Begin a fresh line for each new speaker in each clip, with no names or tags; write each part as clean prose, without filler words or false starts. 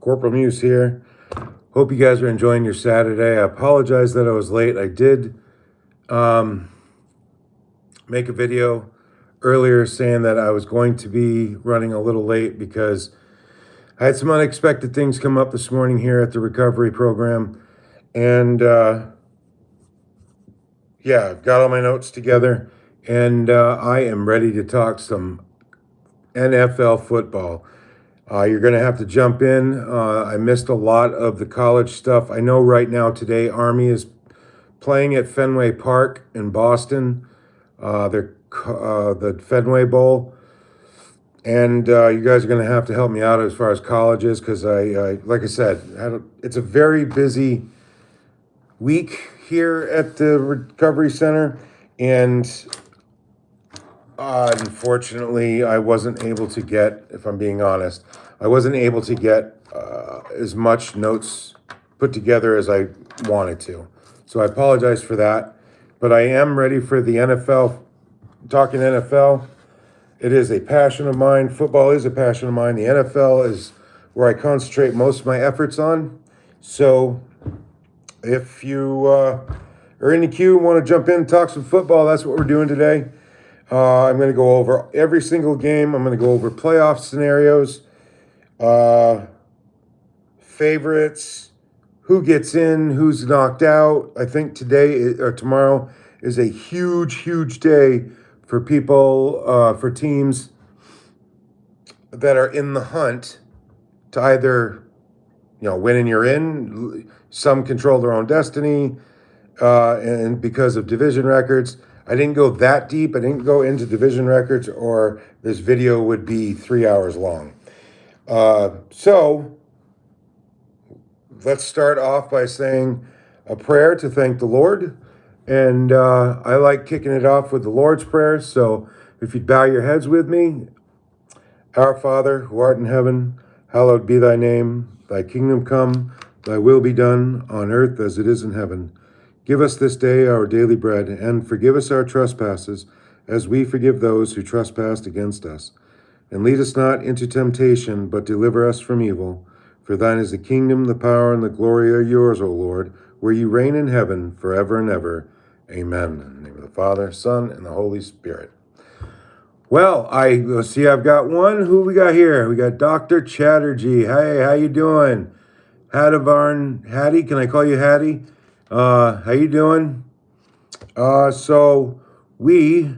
Corporal Muse here. Hope you guys are enjoying your Saturday. I apologize that I was late. I did make a video earlier saying that I was going to be running a little late because I had some unexpected things come up this morning here at the recovery program. And I've got all my notes together and I am ready to talk some NFL football. You're going to have to jump in. I missed a lot of the college stuff. I know right now today Army is playing at Fenway Park in Boston. The Fenway Bowl. And you guys are going to have to help me out as far as colleges because like I said, it's a very busy week here at the Recovery Center. And unfortunately, I wasn't able to get, if I'm being honest, as much notes put together as I wanted to. So I apologize for that. But I am ready for the NFL, talking NFL. It is a passion of mine. Football is a passion of mine. The NFL is where I concentrate most of my efforts on. So if you are in the queue and want to jump in and talk some football, that's what we're doing today. I'm going to go over every single game. I'm going to go over playoff scenarios, favorites, who gets in, who's knocked out. I think today or tomorrow is a huge, huge day for people, for teams that are in the hunt to either, win and you're in. Some control their own destiny, and because of division records. I didn't go that deep. I didn't go into division records, or this video would be 3 hours long. So let's start off by saying a prayer to thank the Lord. And I like kicking it off with the Lord's Prayer. So if you'd bow your heads with me. Our Father, who art in heaven, hallowed be thy name. Thy kingdom come, thy will be done on earth as it is in heaven. Give us this day our daily bread, and forgive us our trespasses, as we forgive those who trespass against us. And lead us not into temptation, but deliver us from evil. For thine is the kingdom, the power, and the glory are yours, O Lord, where you reign in heaven forever and ever. Amen. In the name of the Father, Son, and the Holy Spirit. Well, let's see, I've got one. Who we got here? We got Dr. Chatterjee. Hey, how you doing? Hattie, can I call you Hattie? How you doing? So we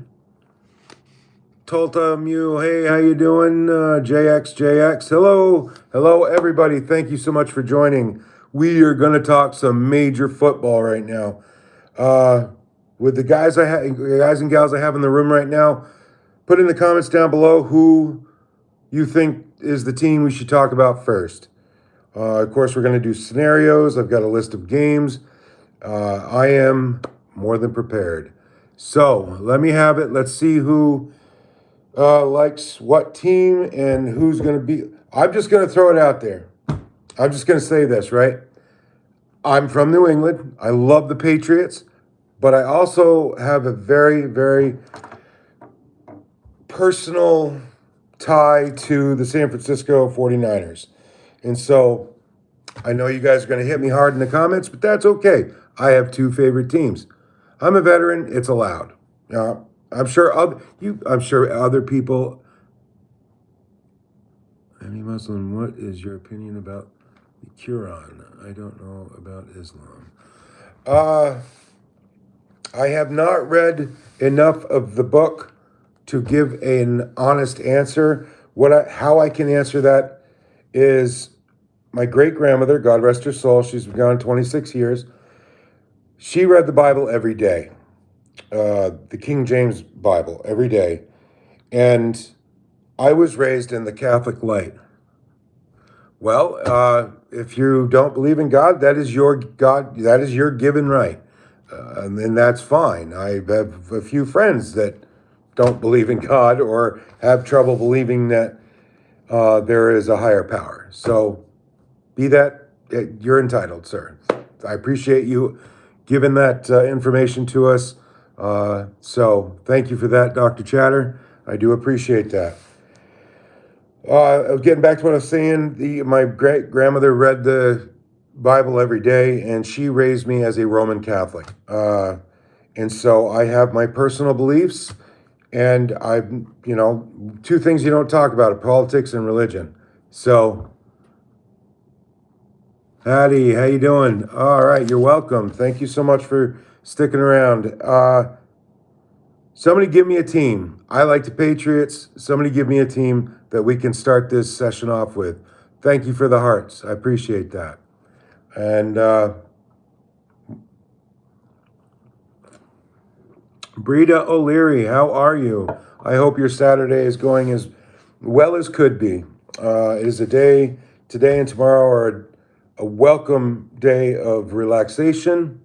Tolta hey, how you doing? JX. Hello, everybody. Thank you so much for joining. We are going to talk some major football right now. With the guys and gals I have in the room right now, put in the comments down below who you think is the team we should talk about first. Of course, we're going to do scenarios. I've got a list of games. I am more than prepared. So let me have it. Let's see who likes what team and who's going to be. I'm just going to throw it out there. I'm just going to say this, right? I'm from New England. I love the Patriots, but I also have a very, very personal tie to the San Francisco 49ers. And so I know you guys are going to hit me hard in the comments, but that's okay. I have two favorite teams. I'm a veteran. It's allowed. I'm sure other people. Any Muslim, what is your opinion about the Quran? I don't know about Islam. I have not read enough of the book to give an honest answer. How I can answer that is my great-grandmother, God rest her soul, she's been gone 26 years. She read the Bible every day, the King James Bible every day. And I was raised in the Catholic light. Well, if you don't believe in God, that is your given right. And that's fine. I have a few friends that don't believe in God or have trouble believing that there is a higher power. So be that, you're entitled, sir. I appreciate you giving that information to us. So thank you for that, Dr. Chatter. I do appreciate that. Getting back to what I was saying, my great grandmother read the Bible every day, and she raised me as a Roman Catholic. And so I have my personal beliefs, and two things you don't talk about are politics and religion. So, Hattie, how you doing? All right, you're welcome. Thank you so much for sticking around. Somebody give me a team. I like the Patriots. Somebody give me a team that we can start this session off with. Thank you for the hearts. I appreciate that. And Brita O'Leary, how are you? I hope your Saturday is going as well as could be. It is a day, today and tomorrow are a welcome day of relaxation.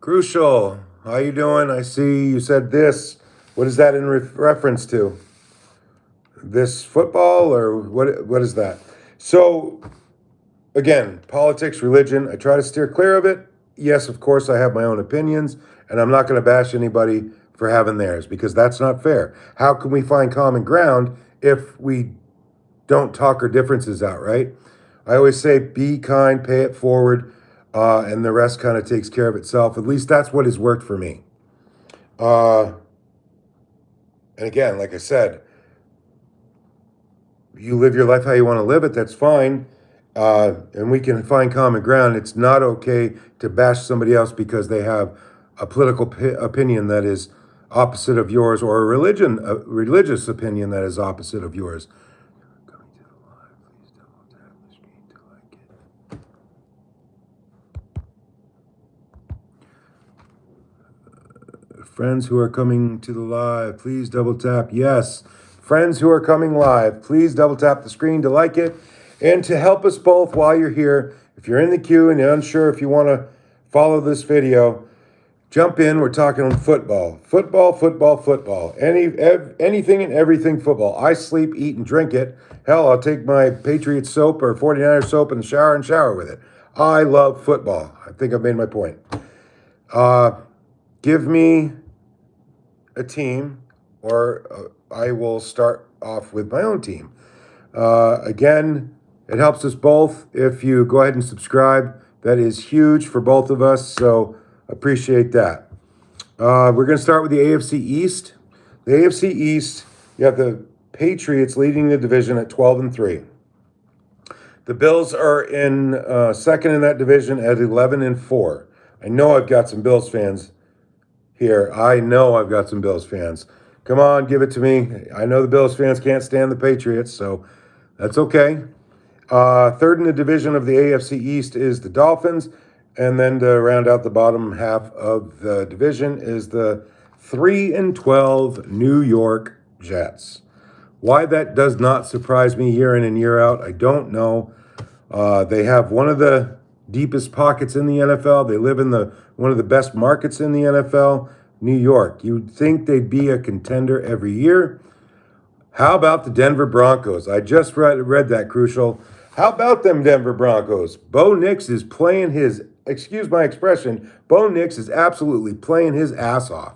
Crucial, how you doing? I see you said this. What is that in reference to? This football or what is that? So, again, politics, religion, I try to steer clear of it. Yes, of course, I have my own opinions, and I'm not going to bash anybody for having theirs because that's not fair. How can we find common ground if we don't talk our differences out, right? I always say be kind, pay it forward, and the rest kind of takes care of itself. At least that's what has worked for me. And again, like I said, you live your life how you want to live it, that's fine. And we can find common ground. It's not okay to bash somebody else because they have a political opinion that is opposite of yours, or a religious opinion that is opposite of yours. Friends who are coming to the live, please double tap. Yes, friends who are coming live, please double tap the screen to like it. And to help us both while you're here, if you're in the queue and you're unsure if you want to follow this video, jump in. We're talking football. Football. Anything and everything football. I sleep, eat, and drink it. Hell, I'll take my Patriot soap or 49er soap in the shower and shower with it. I love football. I think I've made my point. Give me a team, or I will start off with my own team. Again, it helps us both if you go ahead and subscribe. That is huge for both of us, so appreciate that. We're going to start with the AFC East. The AFC East, you have the Patriots leading the division at 12-3. The Bills are in second in that division at 11-4. I know I've got some Bills fans here. I know I've got some Bills fans. Come on, give it to me. I know the Bills fans can't stand the Patriots, so that's okay. Third in the division of the AFC East is the Dolphins. And then to round out the bottom half of the division is the 3-12 New York Jets. Why that does not surprise me year in and year out, I don't know. They have one of the deepest pockets in the NFL. They live in one of the best markets in the NFL, New York. You'd think they'd be a contender every year. How about the Denver Broncos? I just read that, Crucial. How about them Denver Broncos? Bo Nix is playing his, excuse my expression, Bo Nix is absolutely playing his ass off.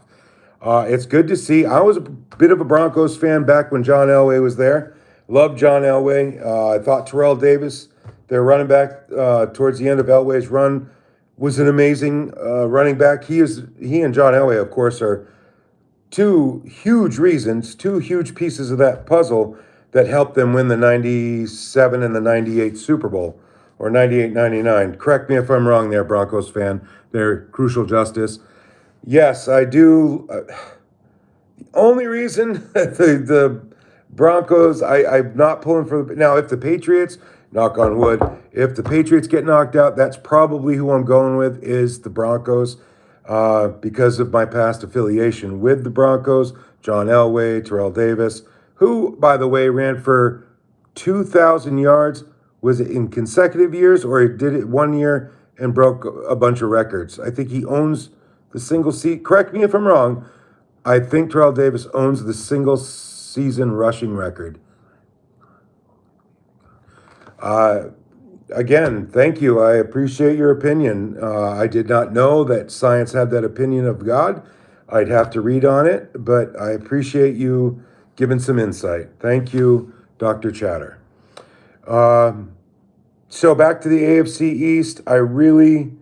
It's good to see. I was a bit of a Broncos fan back when John Elway was there. Loved John Elway. I thought Terrell Davis, their running back towards the end of Elway's run, was an amazing running back. He and John Elway, of course, are two huge pieces of that puzzle that helped them win the 97 and the 98 Super Bowl, or 98-99. Correct me if I'm wrong there, Broncos fan. They're Crucial Justice. Yes, I do. The only reason the Broncos, I'm not pulling for the... Now, if the Patriots, knock on wood, if the Patriots get knocked out, that's probably who I'm going with, is the Broncos, because of my past affiliation with the Broncos. John Elway, Terrell Davis, who, by the way, ran for 2,000 yards. Was it in consecutive years, or he did it one year and broke a bunch of records? I think he owns the single seat. Correct me if I'm wrong. I think Terrell Davis owns the single season rushing record. Again, thank you. I appreciate your opinion. I did not know that science had that opinion of God. I'd have to read on it, but I appreciate you giving some insight. Thank you, Dr. Chatter. So back to the AFC East. I really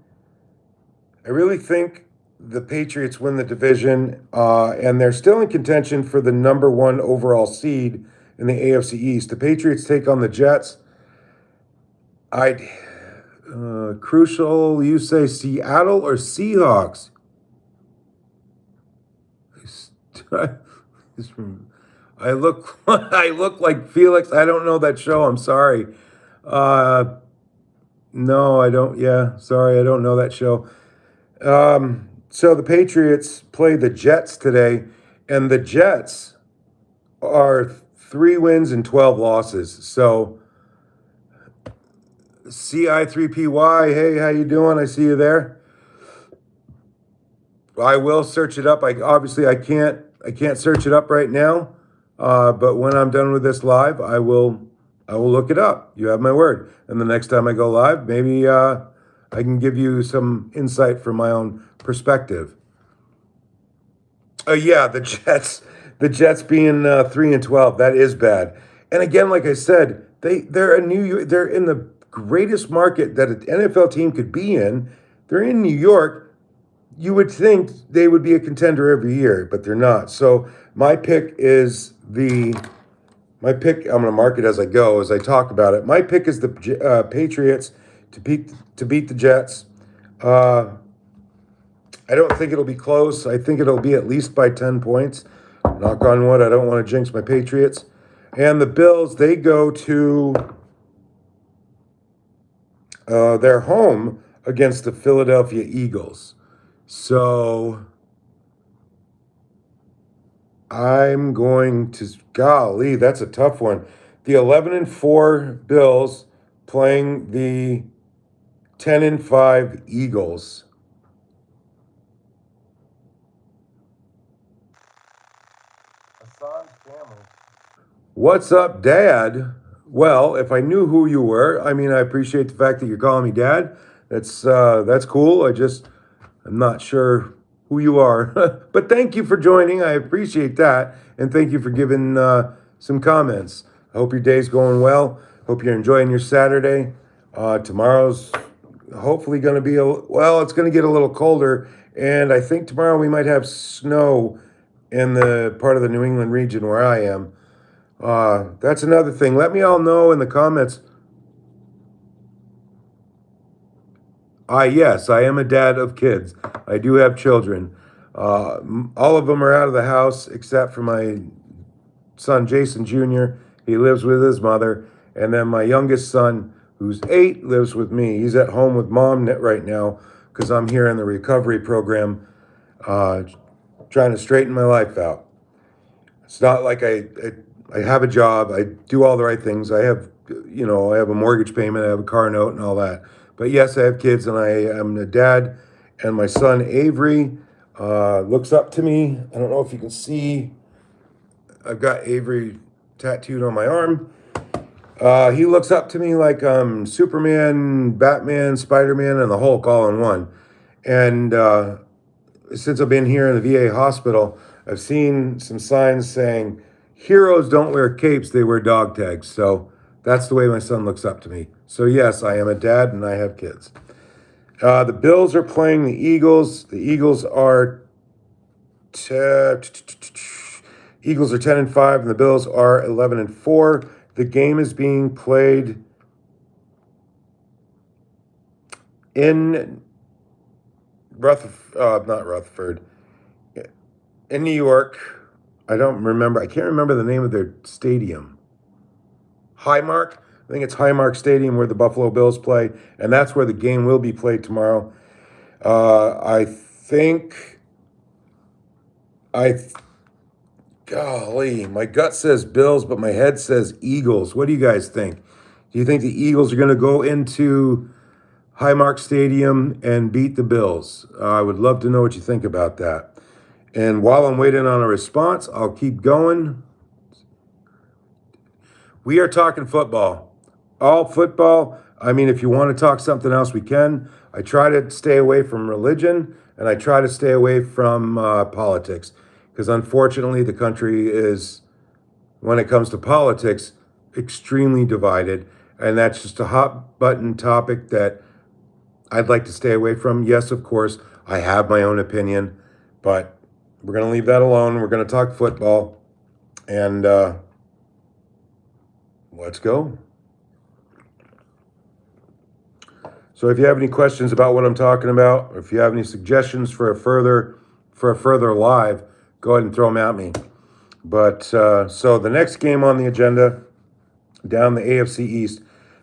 think the Patriots win the division, and they're still in contention for the number one overall seed in the AFC East. The Patriots take on the Jets. Crucial, you say Seattle or Seahawks? I look like Felix. I don't know that show. I'm sorry. No, I don't. Yeah, sorry, I don't know that show. So the Patriots play the Jets today, and the Jets are 3 wins and 12 losses. So CI3PY, hey, how you doing? I see you there. I will search it up. I can't search it up right now. But when I'm done with this live, I will look it up. You have my word. And the next time I go live, maybe I can give you some insight from my own perspective. Yeah, the Jets being 3 and 12, that is bad. And again, like I said, they're in the greatest market that an NFL team could be in. They're in New York. You would think they would be a contender every year, but they're not. So my pick is I'm going to mark it as I go, as I talk about it. My pick is the Patriots to beat the Jets. I don't think it'll be close. I think it'll be at least by 10 points. Knock on wood, I don't want to jinx my Patriots. And the Bills, they go to their home against the Philadelphia Eagles. So I'm going to, golly, that's a tough one. The 11-4 Bills playing the 10-5 Eagles. What's up, Dad? Well, if I knew who you were, I mean, I appreciate the fact that you're calling me Dad. That's cool. I'm not sure who you are, but thank you for joining. I appreciate that, and thank you for giving some comments. I hope your day's going well. Hope you're enjoying your Saturday. Tomorrow's hopefully going to be it's going to get a little colder, and I think tomorrow we might have snow in the part of the New England region where I am. That's another thing. Let me all know in the comments. Yes, I am a dad of kids. I do have children. All of them are out of the house except for my son, Jason Jr. He lives with his mother. And then my youngest son, who's 8, lives with me. He's at home with Mom right now because I'm here in the recovery program trying to straighten my life out. It's not like I have a job. I do all the right things. I have a mortgage payment. I have a car note and all that. But yes, I have kids, and I am a dad. And my son, Avery, looks up to me. I don't know if you can see. I've got Avery tattooed on my arm. He looks up to me like Superman, Batman, Spider-Man, and the Hulk all in one. And since I've been here in the VA hospital, I've seen some signs saying, heroes don't wear capes, they wear dog tags. So that's the way my son looks up to me. So yes, I am a dad and I have kids. The Bills are playing the Eagles. The Eagles are 10-5 and the Bills are 11-4. The game is being played in not Rutherford, in New York. I can't remember the name of their stadium. Highmark? I think it's Highmark Stadium where the Buffalo Bills play, and that's where the game will be played tomorrow. Golly, my gut says Bills, but my head says Eagles. What do you guys think? Do you think the Eagles are going to go into Highmark Stadium and beat the Bills? I would love to know what you think about that. And while I'm waiting on a response, I'll keep going. We are talking football. All football. I mean, if you want to talk something else, we can. I try to stay away from religion, and I try to stay away from politics, because unfortunately the country is when it comes to politics, extremely divided. And that's just a hot button topic that I'd like to stay away from. Yes, of course, I have my own opinion, but we're going to leave that alone. We're going to talk football. And let's go. So if you have any questions about what I'm talking about, or if you have any suggestions for a further live, go ahead and throw them at me. But so the next game on the agenda, down the AFC East,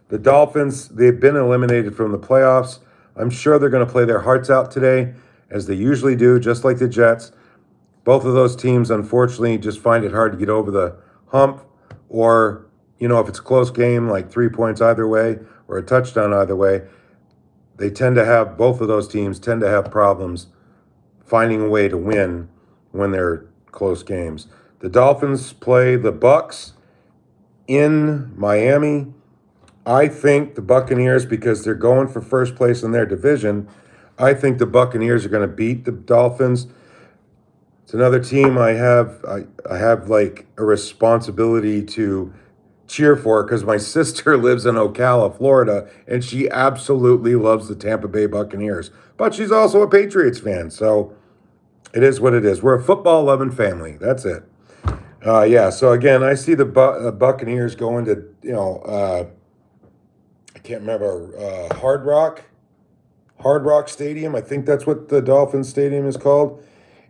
the Dolphins, they've been eliminated from the playoffs. I'm sure they're going to play their hearts out today, as they usually do, just like the Jets. Both of those teams, unfortunately, just find it hard to get over the hump, or, if it's a close game, like 3 points either way or a touchdown either way, both of those teams tend to have problems finding a way to win when they're close games. The Dolphins play the Bucs in Miami. I think the Buccaneers, because they're going for first place in their division, I think the Buccaneers are going to beat the Dolphins. It's another team I have like a responsibility to cheer for, because my sister lives in Ocala, Florida, and she absolutely loves the Tampa Bay Buccaneers. But she's also a Patriots fan, so it is what it is. We're a football-loving family. That's it. So again, I see the Buccaneers going to, I can't remember, Hard Rock Stadium. I think that's what the Dolphins Stadium is called.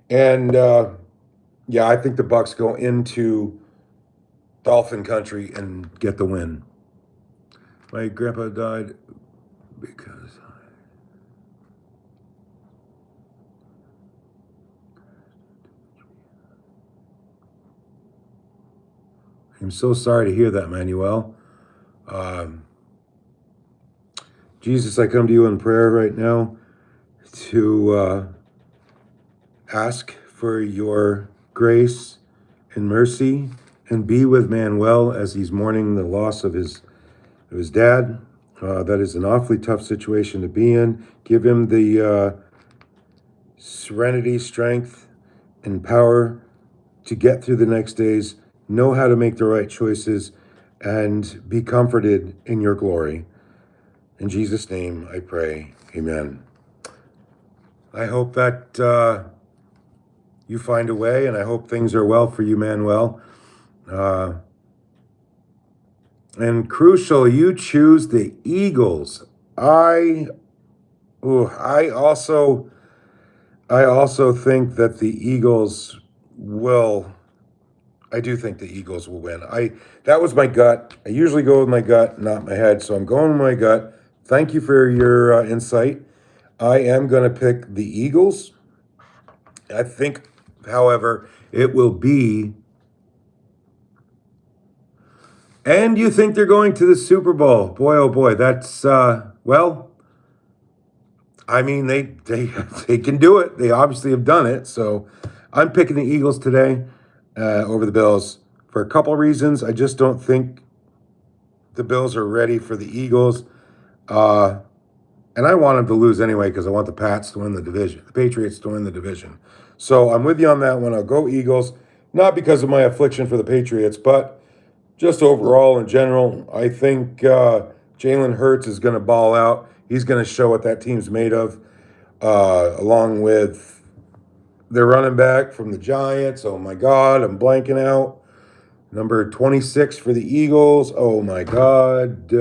And, I think the Bucs go into Dolphin country and get the win. My grandpa died because I'm so sorry to hear that, Manuel. Jesus, I come to you in prayer right now to ask for your grace and mercy, and be with Manuel as he's mourning the loss of his dad. That is an awfully tough situation to be in. Give him the serenity, strength, and power to get through the next days, know how to make the right choices, and be comforted in your glory. In Jesus' name I pray, amen. I hope that you find a way, and I hope things are well for you, Manuel. And crucial, you choose the Eagles. I also think that the Eagles will. I do think the Eagles will win. That was my gut. I usually go with my gut, not my head. So I'm going with my gut. Thank you for your insight. I am going to pick the Eagles. I think, however, it will be. And you think they're going to the Super Bowl? Boy, oh boy, that's well. I mean, they can do it. They obviously have done it. So I'm picking the Eagles today over the Bills for a couple of reasons. I just don't think the Bills are ready for the Eagles. And I want them to lose anyway, because I want the Pats to win the division, the Patriots to win the division. So I'm with you on that one. I'll go Eagles, not because of my affliction for the Patriots, but just overall in general. I think Jalen Hurts is going to ball out. He's going to show what that team's made of, along with their running back from the Giants. Oh, my God, I'm blanking out. Number 26 for the Eagles. Oh, my God.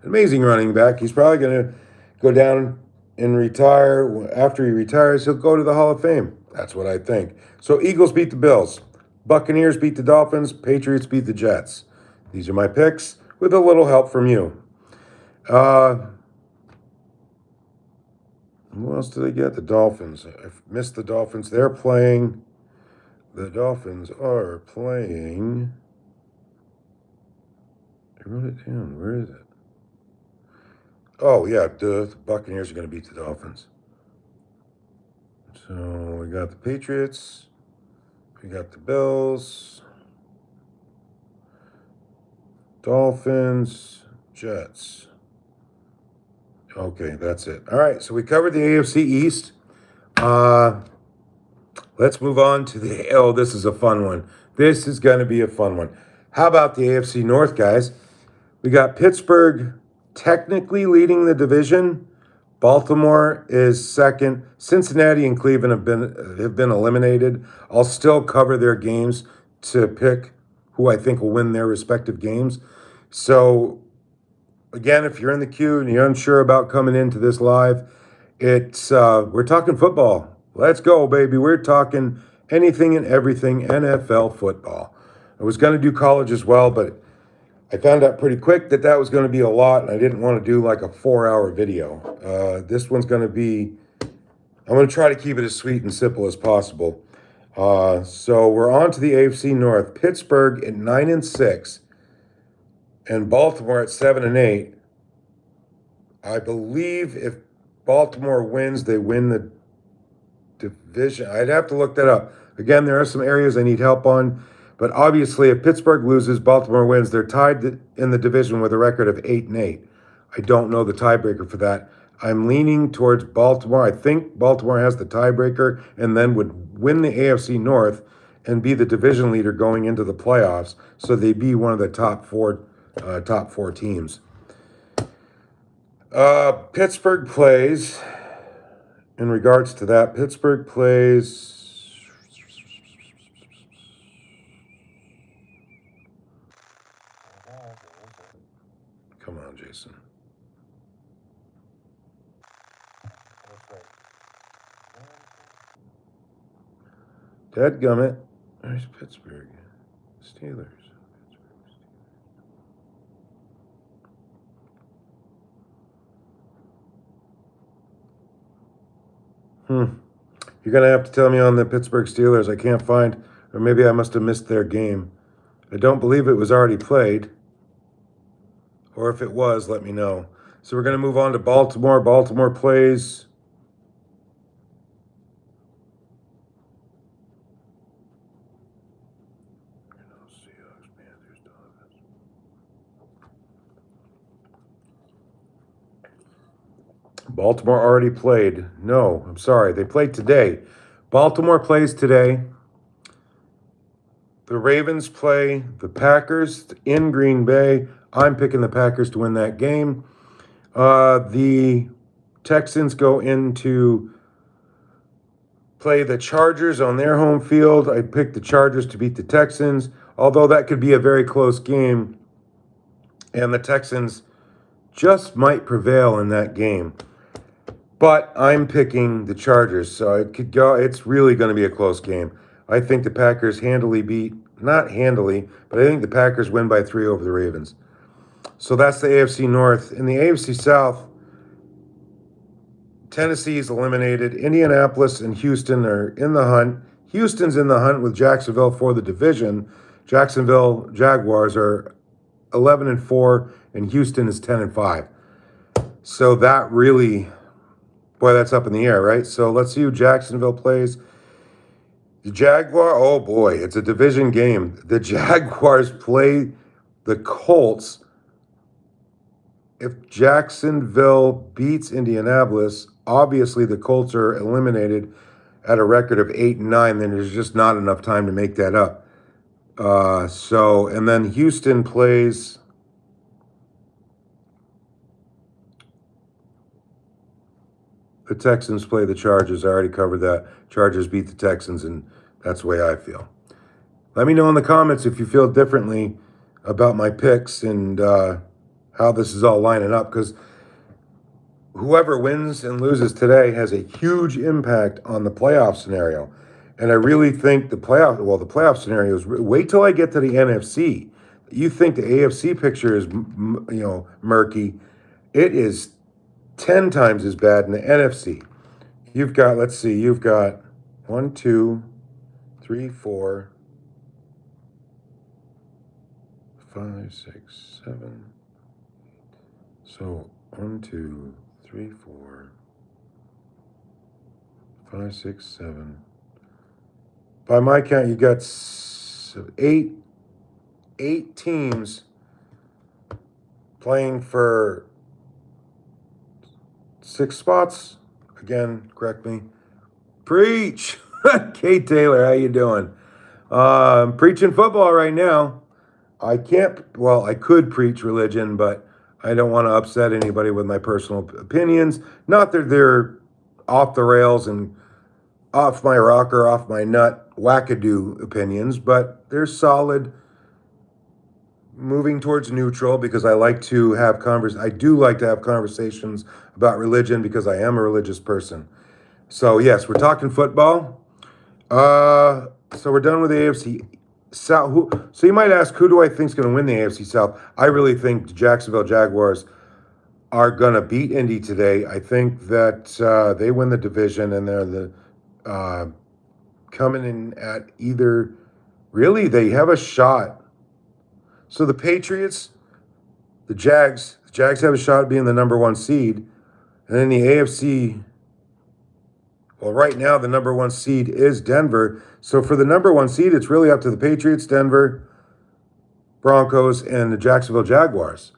Amazing running back. He's probably going to go down and retire. After he retires, he'll go to the Hall of Fame. That's what I think. So Eagles beat the Bills. Buccaneers beat the Dolphins. Patriots beat the Jets. These are my picks with a little help from you. Who else did I get? The Dolphins. I've missed the Dolphins. The Dolphins are playing. I wrote it down. Where is it? Oh, yeah, the Buccaneers are going to beat the Dolphins. So we got the Patriots. We got the Bills. Dolphins. Jets. Okay, that's it. All right, so we covered the AFC East. Let's move on to this is a fun one. This is going to be a fun one. How about the AFC North, guys? We got Pittsburgh technically leading the division. Baltimore is second. Cincinnati and Cleveland have been eliminated. I'll still cover their games to pick who I think will win their respective games. So again, if you're in the queue and you're unsure about coming into this live, it's we're talking football. Let's go, baby. We're talking anything and everything NFL football. I was going to do college as well, but I found out pretty quick that that was going to be a lot, and I didn't want to do like a 4-hour video. This one's going to be, I'm going to try to keep it as sweet and simple as possible. So we're on to the AFC North. Pittsburgh at 9-6, and Baltimore at 7-8. I believe if Baltimore wins, they win the division. I'd have to look that up. Again, there are some areas I need help on. But obviously, if Pittsburgh loses, Baltimore wins, they're tied in the division with a record of 8-8. I don't know the tiebreaker for that. I'm leaning towards Baltimore. I think Baltimore has the tiebreaker and then would win the AFC North and be the division leader going into the playoffs. So they'd be one of the top four teams. Pittsburgh plays, in regards to that, Pittsburgh plays... Come on, Jason. Dadgummit. There's Pittsburgh. Steelers. You're going to have to tell me on the Pittsburgh Steelers. I can't find, or maybe I must have missed their game. I don't believe it was already played. Or if it was, let me know. So we're going to move on to Baltimore. Baltimore plays. Baltimore already played. No, I'm sorry. They played today. Baltimore plays today. The Ravens play the Packers in Green Bay. I'm picking the Packers to win that game. The Texans go into play the Chargers on their home field. I picked the Chargers to beat the Texans, although that could be a very close game, and the Texans just might prevail in that game. But I'm picking the Chargers, so it could go. It's really going to be a close game. I think the Packers not handily, but I think the Packers win by 3 over the Ravens. So that's the AFC North. In the AFC South, Tennessee is eliminated. Indianapolis and Houston are in the hunt. Houston's in the hunt with Jacksonville for the division. Jacksonville Jaguars are 11-4, and Houston is 10-5. So that really, boy, that's up in the air, right? So let's see who Jacksonville plays. The Jaguar, oh boy, it's a division game. The Jaguars play the Colts. If Jacksonville beats Indianapolis, obviously the Colts are eliminated at a record of 8-9. Then there's just not enough time to make that up. And then Houston plays the Texans play the Chargers. I already covered that. Chargers beat the Texans, and that's the way I feel. Let me know in the comments if you feel differently about my picks and how this is all lining up, because whoever wins and loses today has a huge impact on the playoff scenario. And I really think the playoff scenario is, wait till I get to the NFC. You think the AFC picture is, murky. It is 10 times as bad in the NFC. You've got 1, 2, 3, 4, 5, 6, 7. So 1, 2, 3, 4, 5, 6, 7. By my count, you got eight teams playing for 6 spots. Again, correct me. Preach! Kate Taylor, how you doing? Preaching football right now. I can't, well, I could preach religion, but I don't want to upset anybody with my personal opinions. Not that they're off the rails and off my rocker, off my nut, wackadoo opinions, but they're solid, moving towards neutral because I like to have I do like to have conversations about religion because I am a religious person. So yes, we're talking football. So we're done with the AFC South. So you might ask, who do I think is going to win the AFC South? I really think the Jacksonville Jaguars are going to beat Indy today. I think that they win the division, and they're coming in at either. Really, they have a shot. So the Patriots, the Jags have a shot at being the number one seed, and then the AFC. Well, right now the number one seed is Denver. So for the number one seed, it's really up to the Patriots, Denver, Broncos, and the Jacksonville Jaguars.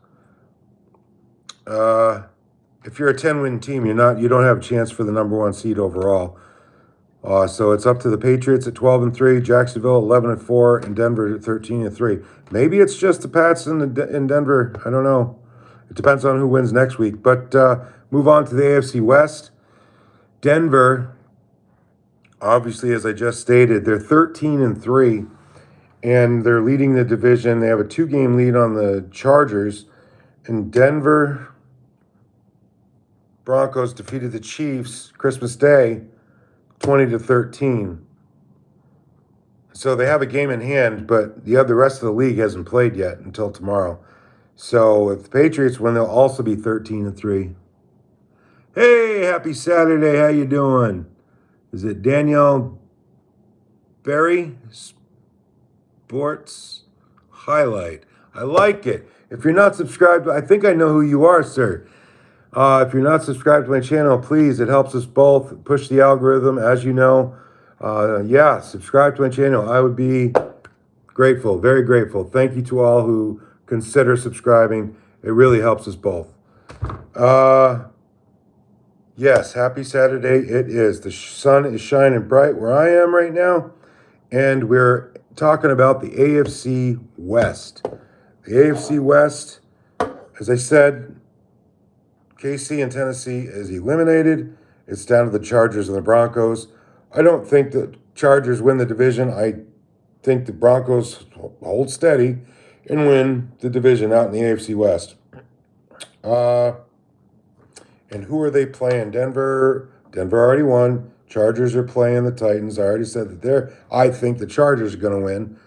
If you're a 10-win team, you don't have a chance for the number one seed overall. So it's up to the Patriots at 12-3, Jacksonville 11-4, and Denver at 13-3. Maybe it's just the Pats in Denver. I don't know. It depends on who wins next week. But move on to the AFC West. Denver, obviously, as I just stated, they're 13-3, and they're leading the division. They have a 2-game lead on the Chargers. And Denver Broncos defeated the Chiefs Christmas Day 20-13. So they have a game in hand, but the rest of the league hasn't played yet until tomorrow. So if the Patriots win, they'll also be 13-3. Hey, happy Saturday. How you doing? Is it Danielle Berry? Sports Highlight. I like it. If you're not subscribed, I think I know who you are, sir. If you're not subscribed to my channel, please. It helps us both push the algorithm, as you know. Yeah, subscribe to my channel. I would be grateful, very grateful. Thank you to all who consider subscribing. It really helps us both. Yes, happy Saturday it is. The sun is shining bright where I am right now, and we're talking about the AFC West. The AFC West, as I said, KC and Tennessee is eliminated. It's down to the Chargers and the Broncos. I don't think the Chargers win the division. I think the Broncos hold steady and win the division out in the AFC West. And who are they playing? Denver. Denver already won. Chargers are playing the Titans. I already said that I think the Chargers are going to win.